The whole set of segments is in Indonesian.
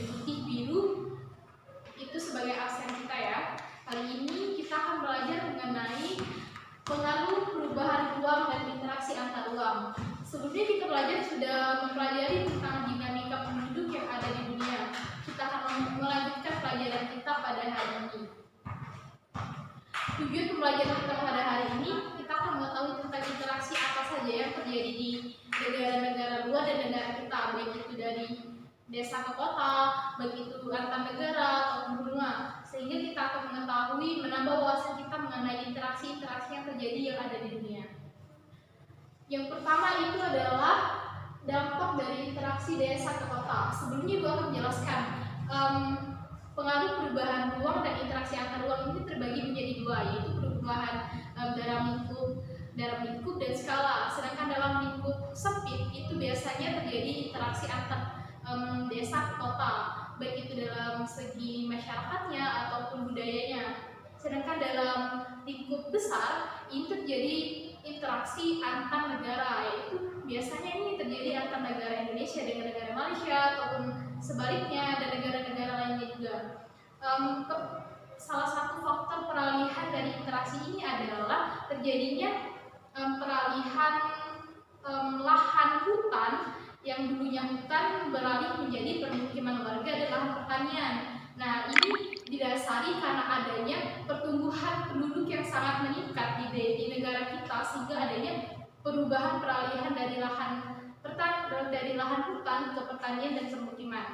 putih, biru itu sebagai aksen kita ya. Kali ini kita akan belajar mengenai pengaruh perubahan ruang dan interaksi antar ruang. Sebelumnya kita sudah mempelajari tentang dinamika penduduk yang ada di dunia. Kita akan melanjutkan pelajaran kita pada hari ini. Tujuan pembelajaran kita pada hari ini, kita akan mengetahui tentang interaksi apa saja yang terjadi di negara-negara luar dan negara kita, baik itu dari desa ke kota, baik itu antar negara ataupun benua, sehingga kita akan mengetahui, menambah wawasan kita mengenai interaksi-interaksi yang terjadi yang ada di dunia. Yang pertama itu adalah dampak dari interaksi desa ke kota. Sebelumnya gue akan menjelaskan pengaruh perubahan ruang dan interaksi antar ruang ini terbagi menjadi dua, yaitu perubahan dalam lingkup dan skala. Sedangkan dalam lingkup sempit itu biasanya terjadi interaksi antar desa ke kota, baik itu dalam segi masyarakatnya ataupun budayanya. Sedangkan dalam lingkup besar ini terjadi interaksi antar negara, yaitu biasanya ini terjadi antar negara Indonesia dengan negara Malaysia ataupun sebaliknya dan negara-negara lainnya juga. Salah satu faktor peralihan dari interaksi ini adalah terjadinya peralihan lahan hutan yang dulunya hutan beralih menjadi permukiman warga dan lahan pertanian. Nah, ini didasari karena adanya pertumbuhan penduduk yang sangat meningkat di negara kita, sehingga adanya perubahan peralihan dari lahan hutan ke pertanian dan permukiman.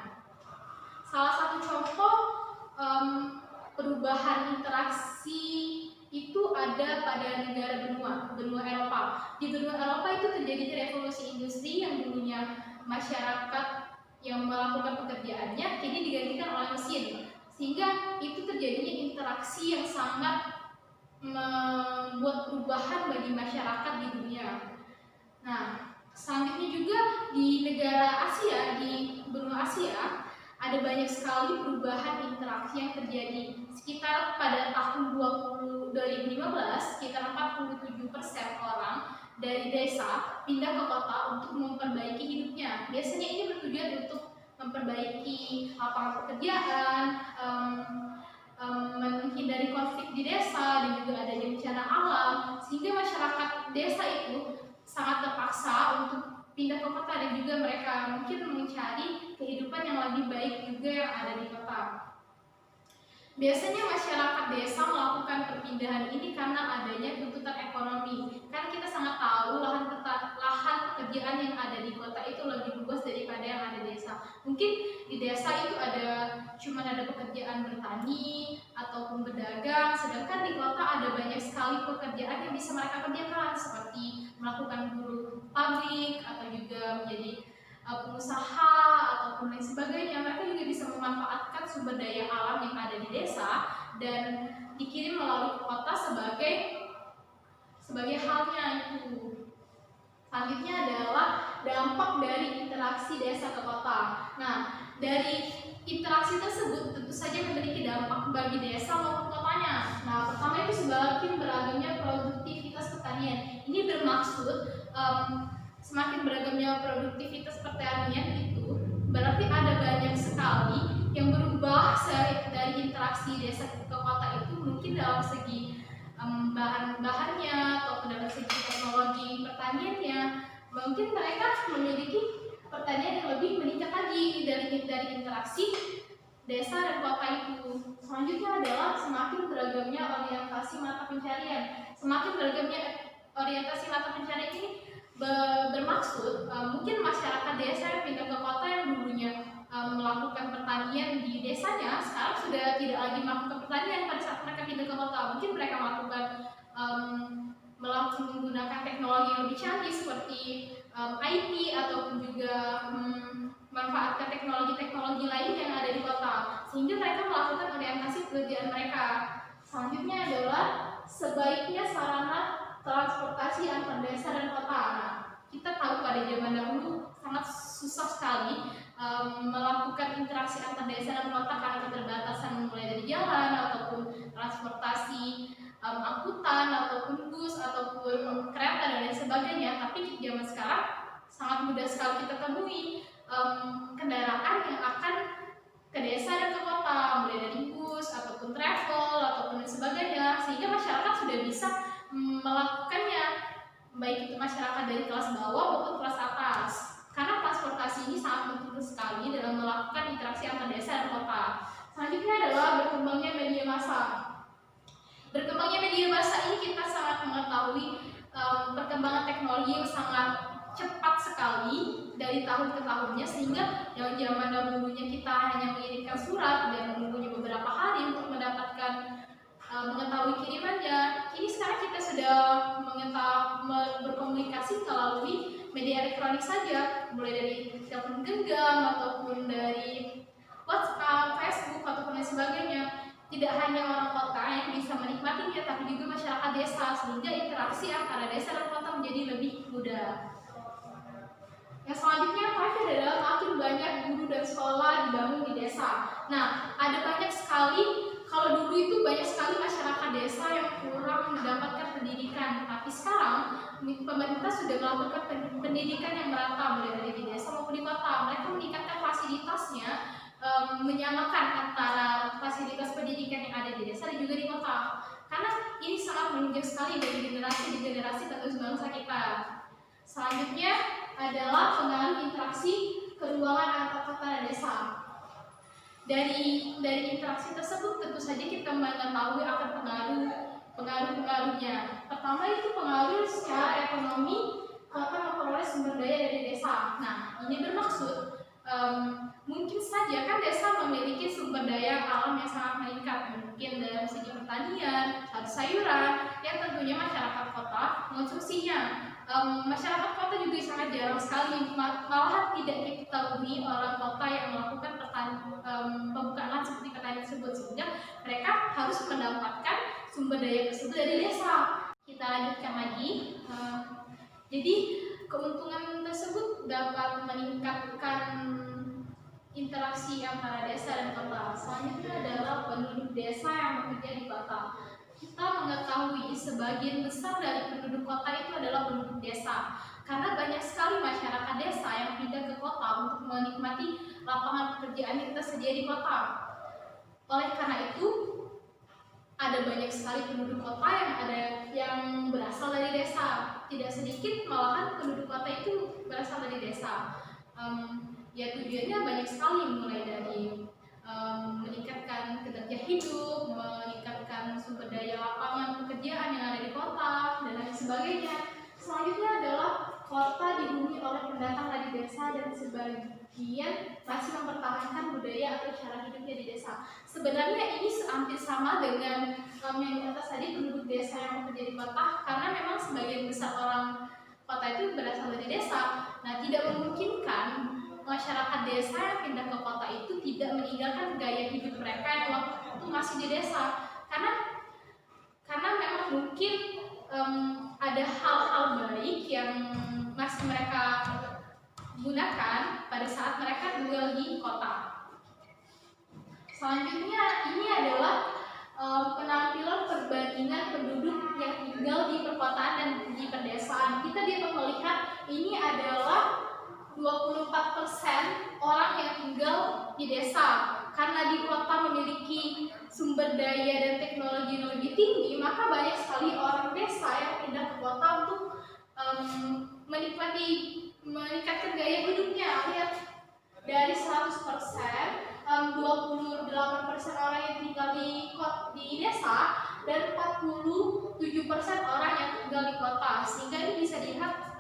Salah satu contoh perubahan interaksi itu ada pada negara benua Eropa. Di benua Eropa itu terjadi revolusi industri yang dulunya masyarakat yang melakukan pekerjaannya kini digantikan oleh mesin, sehingga itu terjadinya interaksi yang sangat membuat perubahan bagi masyarakat di dunia. Nah, selanjutnya juga di negara Asia, di benua Asia, ada banyak sekali perubahan interaksi yang terjadi. Sekitar pada tahun 2015, sekitar 47% orang dari desa pindah ke kota untuk memperbaiki hidupnya. Biasanya ini bertujuan untuk memperbaiki lapangan pekerjaan, menghindari konflik di desa, dan juga adanya bencana alam, sehingga masyarakat desa itu sangat terpaksa untuk pindah ke kota, dan juga mereka mungkin mencari kehidupan yang lebih baik juga yang ada di kota. Biasanya masyarakat desa melakukan perpindahan ini karena adanya tuntutan ekonomi. Karena kita sangat tahu lahan pekerjaan yang ada di kota itu lebih luas daripada yang ada di desa. Mungkin di desa itu cuma ada pekerjaan bertani ataupun berdagang, sedangkan di kota ada banyak sekali pekerjaan yang bisa mereka kerjakan, seperti melakukan buruh pabrik atau juga menjadi pengusaha ataupun lain sebagainya. Mereka juga bisa memanfaatkan sumber daya alam yang ada di desa dan dikirim melalui kota sebagai halnya itu. Selanjutnya adalah dampak dari interaksi desa ke kota. Nah, dari interaksi tersebut tentu saja memiliki dampak bagi desa maupun kotanya. Nah, pertama itu semakin beragamnya produktivitas pertanian. Ini bermaksud semakin beragamnya produktivitas pertanian itu berarti ada banyak sekali yang berubah dari interaksi desa ke kota itu, mungkin dalam segi bahan-bahannya atau dalam segi teknologi pertaniannya. Mungkin mereka memiliki pertanian yang lebih meningkat lagi dari interaksi desa dan kota itu. Selanjutnya adalah semakin beragamnya orientasi mata pencarian. Semakin beragamnya orientasi mata pencarian ini bermaksud mungkin masyarakat desa yang pindah ke kota yang dulunya melakukan pertanian di desanya sekarang sudah tidak lagi melakukan pertanian pada saat mereka pindah ke kota. Mungkin mereka menggunakan teknologi yang lebih canggih seperti IT ataupun juga memanfaatkan teknologi-teknologi lain yang ada di kota, sehingga mereka melakukan orientasi pekerjaan mereka. Selanjutnya adalah sebaiknya sarana transportasi antar desa dan kota. Nah, kita tahu pada zaman dahulu sangat susah sekali melakukan interaksi antar desa dan kota karena keterbatasan mulai dari jalan ataupun transportasi angkutan ataupun bus ataupun kereta dan lain sebagainya. Tapi di zaman sekarang sangat mudah sekali kita temui kendaraan yang akan ke desa dan ke kota, mulai dari bus ataupun travel ataupun sebagainya, sehingga masyarakat sudah bisa melakukannya, baik itu masyarakat dari kelas bawah maupun kelas atas. Karena transportasi ini sangat penting sekali dalam melakukan interaksi antar desa dan kota. Selanjutnya adalah berkembangnya media massa. Berkembangnya media massa ini kita sangat mengetahui perkembangan teknologi yang sangat cepat sekali dari tahun ke tahunnya, sehingga yang zaman dahulunya kita hanya mengirimkan surat dan menunggunya beberapa hari untuk mendapatkan mengetahui kirimannya. Kini sekarang kita sudah berkomunikasi melalui media elektronik saja, mulai dari telepon genggam ataupun dari WhatsApp, Facebook ataupun lain sebagainya. Tidak hanya orang kota yang bisa menikmatinya, tapi juga masyarakat desa, sehingga interaksi antara desa dan kota menjadi lebih mudah. Yang selanjutnya terakhir adalah makin banyak guru dan sekolah dibangun di desa. Nah, ada banyak sekali, kalau dulu itu banyak sekali masyarakat desa yang kurang mendapatkan pendidikan, tapi sekarang pemerintah sudah melakukan pendidikan yang merata, mulai dari di desa maupun di kota. Mereka meningkatkan fasilitasnya, menyamakan antara fasilitas pendidikan yang ada di desa dan juga di kota, karena ini sangat menunjang sekali dari generasi ke generasi penerus bangsa kita. Selanjutnya adalah pengaruh interaksi keruangan antar kota dan desa. Dari interaksi tersebut tentu saja kita mengetahui akan pengaruh-pengaruhnya. Pertama itu pengaruh secara ekonomi, kota memperoleh sumber daya dari desa. Nah, ini bermaksud mungkin saja kan desa memiliki sumber daya alam yang sangat meningkat, mungkin dalam segi pertanian, sayuran, yang tentunya masyarakat kota mengonsumsinya. Masyarakat kota juga sangat jarang sekali, malahan tidak diketahui orang kota yang melakukan pembukaan lahan seperti petani tersebut, sehingga mereka harus mendapatkan sumber daya tersebut dari desa. Kita lanjutkan lagi. Jadi keuntungan tersebut dapat meningkatkan interaksi antara desa dan kota. Selanjutnya adalah penduduk desa yang bekerja di kota. Kita mengetahui sebagian besar dari penduduk kota itu adalah penduduk desa, karena banyak sekali masyarakat desa yang pindah ke kota untuk menikmati lapangan pekerjaan yang tersedia di kota. Oleh karena itu, ada banyak sekali penduduk kota yang berasal dari desa. Tidak sedikit malahan penduduk kota itu berasal dari desa. Ya tujuannya banyak sekali, mulai dari meningkatkan kinerja hidup, meningkatkan sumber daya lapangan pekerjaan yang ada di kota, dan lain sebagainya. Selanjutnya adalah kota dihuni oleh pendatang dari desa dan sebagian masih mempertahankan budaya atau cara hidupnya di desa. Sebenarnya ini hampir sama dengan yang di atas tadi, penduduk desa yang bekerja di kota, karena memang sebagian besar orang kota itu berasal dari desa. Nah, tidak memungkinkan masyarakat desa yang pindah ke kota itu tidak meninggalkan gaya hidup mereka yang waktu masih di desa, karena memang mungkin ada hal-hal baik yang masih mereka gunakan pada saat mereka tinggal di kota. Selanjutnya ini adalah penampilan perbandingan penduduk yang tinggal di perkotaan dan di pedesaan. Kita dapat melihat ini adalah 24% orang yang tinggal di desa. Karena di kota memiliki sumber daya dan teknologi yang lebih tinggi, maka banyak sekali orang desa yang pindah ke kota untuk meningkatkan gaya hidupnya. Lihat, dari 100%, 28% orang yang tinggal di desa dan 47% orang yang tinggal di kota. Sehingga ini bisa dilihat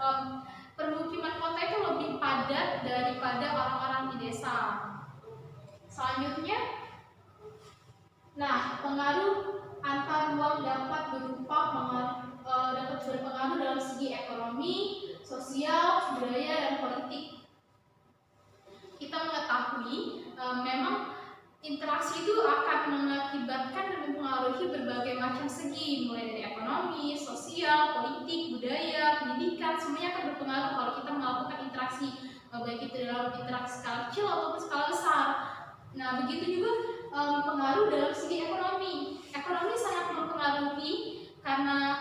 permukiman kota itu lebih padat daripada orang-orang di desa. Selanjutnya, pengaruh antar ruang dapat berpengaruh dalam segi ekonomi, sosial, budaya, dan politik. Kita mengetahui memang interaksi itu akan mengakibatkan dan mempengaruhi berbagai macam segi, mulai dari ekonomi, sosial, politik, budaya, pendidikan, semuanya akan berpengaruh kalau kita melakukan interaksi, baik itu dalam interaksi skala kecil ataupun skala besar. Nah, begitu juga pengaruh dalam segi ekonomi. Ekonomi sangat mempengaruhi karena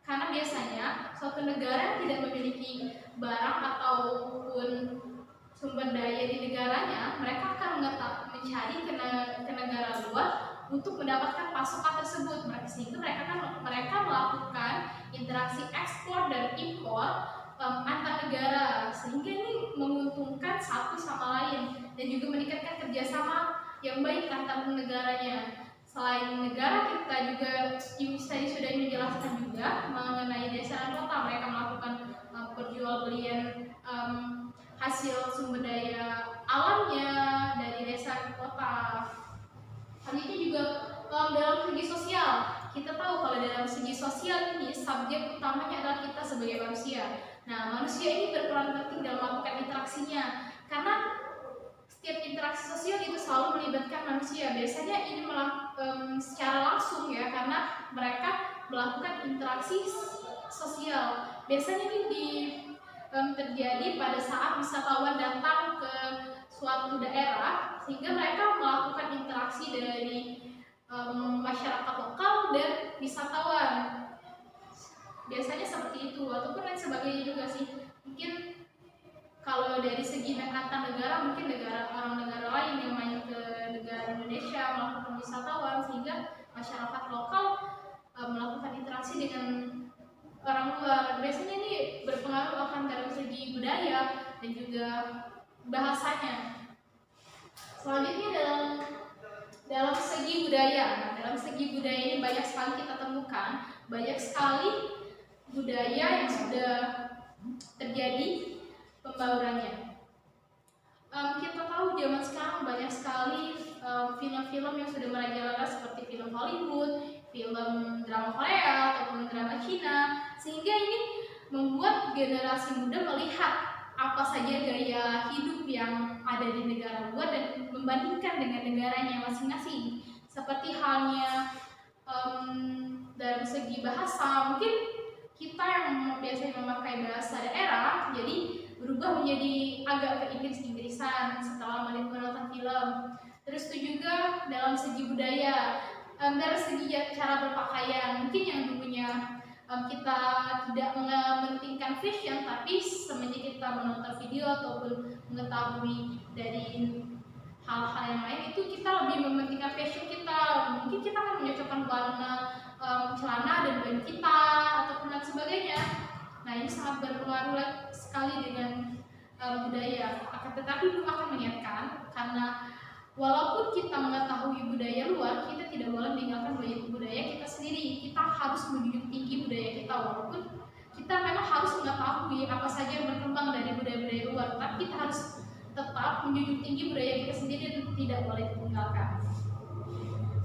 biasanya suatu negara yang tidak memiliki barang ataupun sumber daya di negaranya, mereka akan mencari mendapatkan pasokan tersebut. Sehingga mereka melakukan interaksi ekspor dan impor antar negara, sehingga ini menguntungkan satu sama lain dan juga meningkatkan kerjasama yang baik antar negaranya. Selain negara, kita juga tadi sudah menjelaskan juga mengenai desa dan kota. Mereka melakukan perjualbelian hasil sumber daya alamnya dari desa ke kota. Selanjutnya juga dalam segi sosial, kita tahu kalau dalam segi sosial ini subjek utamanya adalah kita sebagai manusia. Nah, manusia ini berperan penting dalam melakukan interaksinya, karena setiap interaksi sosial itu selalu melibatkan manusia. Biasanya ini secara langsung ya, karena mereka melakukan interaksi sosial. Biasanya ini terjadi pada saat wisatawan datang ke suatu daerah, sehingga mereka melakukan interaksi dari masyarakat lokal dan wisatawan. Biasanya seperti itu, ataupun lain sebagainya juga sih. Mungkin kalau dari segi antar negara, mungkin orang negara lain yang main ke negara Indonesia melakukan wisatawan, sehingga masyarakat lokal melakukan interaksi dengan orang luar. Biasanya ini berpengaruh akan dalam segi budaya dan juga bahasanya. Selanjutnya dalam segi budaya. Nah, dalam segi budaya ini banyak sekali kita temukan, banyak sekali budaya yang sudah terjadi pembaurannya. Kita tahu zaman sekarang banyak sekali film-film yang sudah merajalela, seperti film Hollywood, film drama Korea ataupun drama Cina, sehingga ini membuat generasi muda melihat apa saja gaya hidup yang ada di negara luar dan membandingkan dengan negaranya masing-masing. Seperti halnya dalam segi bahasa, mungkin kita yang biasanya memakai bahasa daerah jadi berubah menjadi agak ke Inggris-Inggrisan setelah menonton film. Terus itu juga dalam segi budaya, dari segi cara berpakaian, mungkin yang dulunya kita tidak mementingkan fashion, tapi semenjak kita menonton video ataupun mengetahui dari hal-hal yang lain, itu kita lebih mementingkan fashion kita. Mungkin kita akan menyocokkan warna celana dan baju kita ataupun lain sebagainya. Nah, ini sangat berpengaruh sekali dengan budaya. Akan tetapi itu akan mengingatkan, karena walaupun kita mengetahui budaya luar, kita tidak boleh meninggalkan budaya kita sendiri. Kita harus menjunjung tinggi budaya kita, walaupun kita memang harus mengetahui apa saja yang berkembang dari budaya-budaya luar, tapi kita harus tetap menjunjung tinggi budaya kita sendiri dan tidak boleh ditinggalkan.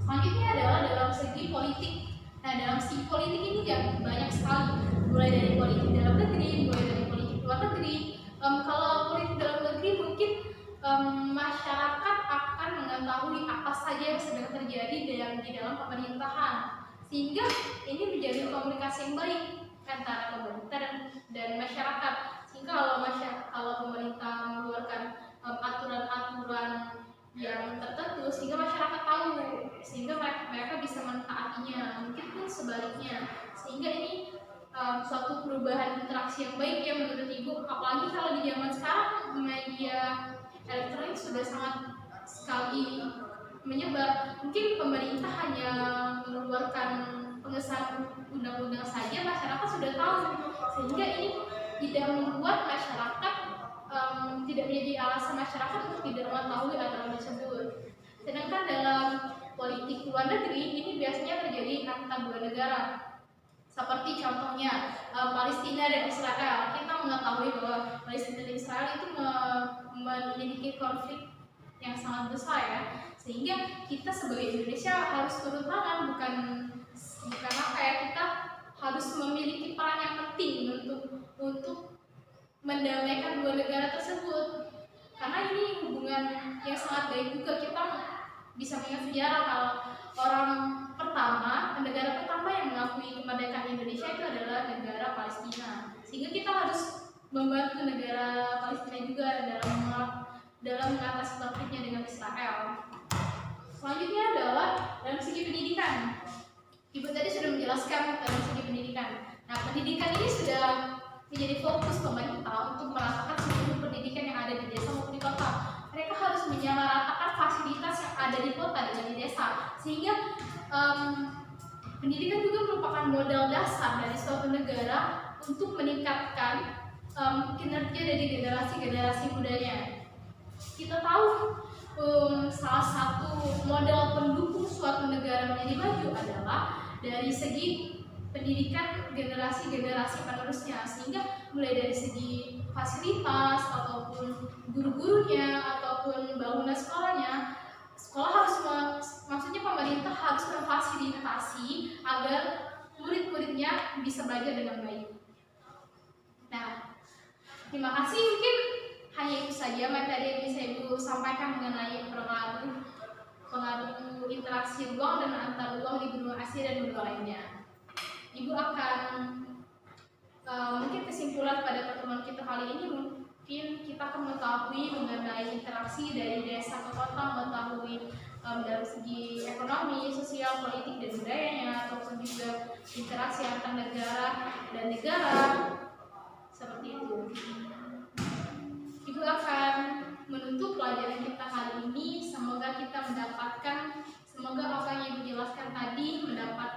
Selanjutnya adalah dalam segi politik. Nah, dalam segi politik ini banyak sekali, mulai dari politik dalam negeri, mulai dari politik luar negeri. Kalau politik dalam negeri mungkin masyarakat akan mengetahui apa saja yang sedang terjadi di dalam pemerintahan, sehingga ini menjadi komunikasi yang baik antara pemerintah dan masyarakat. Sehingga kalau pemerintah mengeluarkan aturan-aturan yang tertentu, sehingga masyarakat tahu, sehingga mereka bisa mentaatinya. Mungkin pun sebaliknya, sehingga ini suatu perubahan interaksi yang baik ya menurut Ibu. Apalagi kalau di zaman sekarang media elektronik sudah sangat sekali menyebar. Mungkin pemerintah hanya mengeluarkan pengesahan undang-undang saja, masyarakat sudah tahu, sehingga ini tidak membuat masyarakat tidak menjadi alasan masyarakat untuk tidak mengetahui aturan tersebut. Sedangkan dalam politik luar negeri ini biasanya terjadi antara dua negara. Seperti contohnya Palestina dan Israel. Kita mengetahui bahwa Palestina dan Israel itu memiliki konflik yang sangat besar ya, sehingga kita sebagai Indonesia harus turun tangan, bukan apa ya, kita harus memiliki peran yang penting untuk mendamaikan dua negara tersebut. Karena ini hubungan yang sangat baik juga. Kita bisa mengingat sejarah kalau negara pertama yang mengakui kemerdekaan Indonesia itu adalah negara Palestina. Sehingga kita harus membantu negara Palestina juga dalam mengatasi konfliknya dengan Israel. Selanjutnya adalah dalam segi pendidikan. Ibu tadi sudah menjelaskan dalam segi pendidikan. Nah, pendidikan ini sudah menjadi fokus pemerintah untuk meratakan seluruh pendidikan yang ada di desa maupun di kota. Mereka harus menyamaratakan fasilitas yang ada di kota dan di desa, sehingga pendidikan juga merupakan modal dasar dari suatu negara untuk meningkatkan kinerja dari generasi-generasi mudanya. Kita tahu salah satu modal pendukung suatu negara menjadi maju adalah dari segi pendidikan generasi-generasi penerusnya, sehingga mulai dari segi fasilitas ataupun guru-gurunya ataupun bangunan sekolahnya, sekolah harus maksudnya pemerintah harus memfasilitasi agar murid-muridnya bisa belajar dengan baik. Nah, terima kasih, mungkin hanya itu saja materi yang bisa Ibu sampaikan mengenai pengaruh interaksi ruang dan antar ruang di benua Asia dan benua lainnya. Ibu akan mungkin kesimpulan pada pertemuan kita kali ini, mungkin kita akan mengetahui mengenai interaksi dari desa ke kota, mengetahui dari segi ekonomi, sosial, politik, dan budayanya, ataupun juga interaksi antar negara dan negara, seperti itu. Ibu akan menutup pelajaran kita kali ini. Semoga kita mendapatkan, semoga apa yang Ibu jelaskan tadi mendapat